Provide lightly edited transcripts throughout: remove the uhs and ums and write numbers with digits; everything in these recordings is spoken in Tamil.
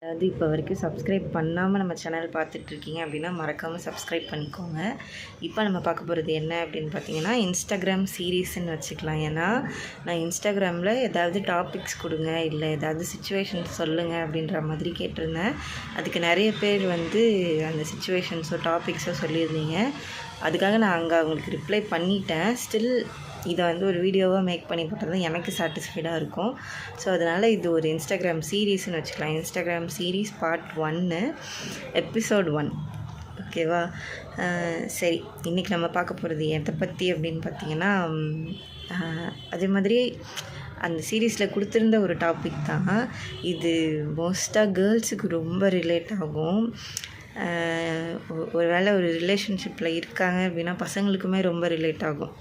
அதாவது இப்போ வரைக்கும் சப்ஸ்கிரைப் பண்ணாமல் நம்ம சேனல் பார்த்துட்ருக்கீங்க அப்படின்னா மறக்காமல் சப்ஸ்கிரைப் பண்ணிக்கோங்க. இப்போ நம்ம பார்க்க போகிறது என்ன அப்படின்னு பார்த்தீங்கன்னா, இன்ஸ்டாகிராம் சீரீஸ்ன்னு வச்சுக்கலாம். ஏன்னா நான் இன்ஸ்டாகிராமில் ஏதாவது டாபிக்ஸ் கொடுங்க, இல்லை ஏதாவது சுச்சுவேஷன்ஸ் சொல்லுங்கள் அப்படின்ற மாதிரி கேட்டிருந்தேன். அதுக்கு நிறைய பேர் அந்த சுச்சுவேஷன்ஸோ டாபிக்ஸோ சொல்லியிருந்தீங்க. அதுக்காக நான் அங்கே அவங்களுக்கு ரிப்ளை பண்ணிட்டேன். ஸ்டில் இதை ஒரு வீடியோவாக மேக் பண்ணி போட்டது எனக்கு சாட்டிஸ்ஃபைடாக இருக்கும். ஸோ அதனால் இது ஒரு இன்ஸ்டாகிராம் சீரீஸ்ன்னு வச்சுக்கலாம். Instagram series part 1 episode 1. ஓகேவா? சரி, இன்றைக்கி நம்ம பார்க்க போகிறது எதை பற்றி அப்படின்னு பார்த்திங்கன்னா, அதே மாதிரி அந்த சீரீஸில் கொடுத்துருந்த ஒரு டாபிக் தான் இது. மோஸ்ட்டாக கேர்ள்ஸுக்கு ரொம்ப ரிலேட் ஆகும். ஒரு வேளை ஒரு ரிலேஷன்ஷிப்பில் இருக்காங்க அப்படின்னா பசங்களுக்குமே ரொம்ப ரிலேட் ஆகும்.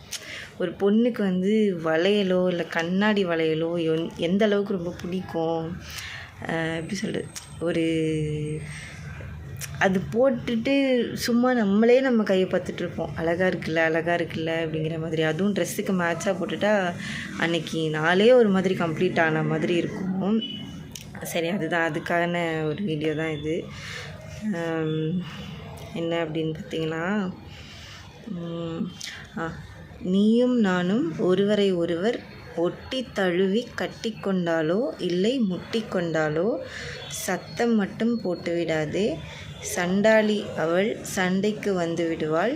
ஒரு பொண்ணுக்கு வளையலோ இல்லை கண்ணாடி வளையலோ எந்த அளவுக்கு ரொம்ப பிடிக்கும், எப்படி சொல்கிறது, அது போட்டுட்டு சும்மா நம்மளே நம்ம கையை பார்த்துட்ருப்போம். அழகாக இருக்குல்ல அப்படிங்கிற மாதிரி. அதுவும் ட்ரெஸ்ஸுக்கு மேட்சாக போட்டுட்டா அன்றைக்கி நாளே ஒரு மாதிரி கம்ப்ளீட் ஆன மாதிரி இருக்கும். சரி, அதுக்கான ஒரு வீடியோ தான் இது. என்ன அப்படின்னு பார்த்தீங்கன்னா, நீயும் நானும் ஒருவரை ஒருவர் ஒட்டி தழுவி கட்டி கொண்டாலோ இல்லை முட்டி கொண்டாலோ சத்தம் மட்டும் போட்டு விடாதே. சண்டாளி அவள் சண்டைக்கு வந்து விடுவாள்.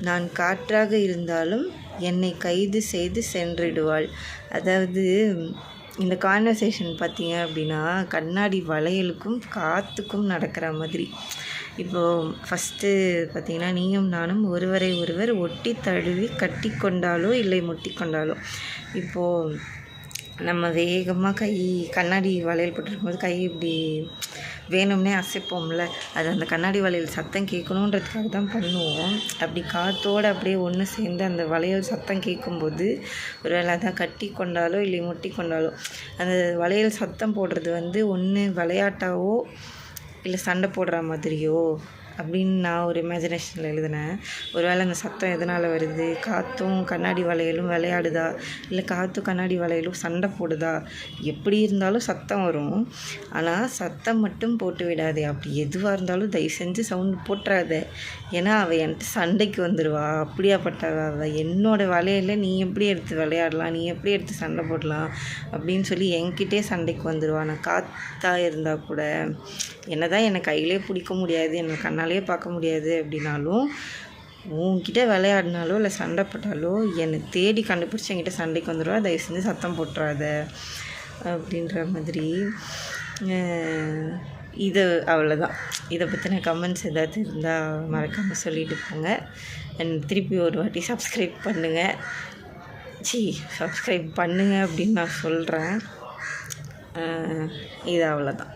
நான் காற்றாக இருந்தாலும் என்னை கைது செய்து சென்றிடுவாள். அதாவது இந்த கான்வர்சேஷன் பார்த்தீங்க அப்படின்னா கண்ணாடி வளையலுக்கும் காற்றுக்கும் நடக்கிற மாதிரி. இப்போது ஃபஸ்ட்டு பார்த்திங்கன்னா, நீயும் நானும் ஒருவரை ஒருவர் ஒட்டி தழுவி கட்டி கொண்டாலோ இல்லை முட்டி கொண்டாலோ. இப்போது நம்ம வேகமாக கண்ணாடி வளையல் போட்டிருக்கும்போது கை இப்படி வேணும்னே அசைப்போம்ல, அது அந்த கண்ணாடி வளையல் சத்தம் கேட்கணுன்றதுக்காக தான் பண்ணுவோம். அப்படி காற்றோடு அப்படியே ஒன்று சேர்ந்து அந்த வளையல் சத்தம் கேட்கும்போது ஒரு வேளை அதான் கட்டி கொண்டாலோ இல்லை முட்டி கொண்டாலோ அந்த வளையல் சத்தம் போடுறது ஒன்று விளையாட்டாவோ இல்லை சண்டை போடுற மாதிரியோ அப்படின்னு நான் ஒரு இமேஜினேஷனில் எழுதினேன். ஒரு வேளை அந்த சத்தம் எதனால் வருது, காற்றும் கண்ணாடி வளையலும் விளையாடுதா, இல்லை காற்றும் கண்ணாடி வளையலும் சண்டை போடுதா, எப்படி இருந்தாலும் சத்தம் வரும். ஆனால் சத்தம் மட்டும் போட்டு விடாதே. அப்படி எதுவாக இருந்தாலும் தயவு செஞ்சு சவுண்டு போட்டுறாத. ஏன்னா அவள் என்கிட்ட சண்டைக்கு வந்துடுவா. அப்படியாப்பட்ட அவள் என்னோடய வளையலை நீ எப்படி எடுத்து விளையாடலாம், நீ எப்படி எடுத்து சண்டை போடலாம் அப்படின்னு சொல்லி என்கிட்டே சண்டைக்கு வந்துடுவா. நான் காற்றாக இருந்தால் கூட என்ன தான் என்னை கையிலே பிடிக்க முடியாது, என்னை கண்ணாலே பார்க்க முடியாது அப்படின்னாலும் உன்கிட்ட விளையாடினாலோ இல்லை சண்டை போட்டாலோ என்னை தேடி கண்டுபிடிச்சி என்கிட்ட சண்டைக்கு வந்துடுவா. தயவு செஞ்சு சத்தம் போட்டுறாத அப்படின்ற மாதிரி. இது அவ்வளோதான். இதை பற்றின கமெண்ட்ஸ் ஏதாவது இருந்தால் மறக்காமல் சொல்லிட்டு போங்க. திருப்பி ஒரு வாட்டி சப்ஸ்கிரைப் பண்ணுங்கள். சப்ஸ்கிரைப் பண்ணுங்கள் அப்படின்னு நான் சொல்கிறேன். இது அவ்வளோதான்.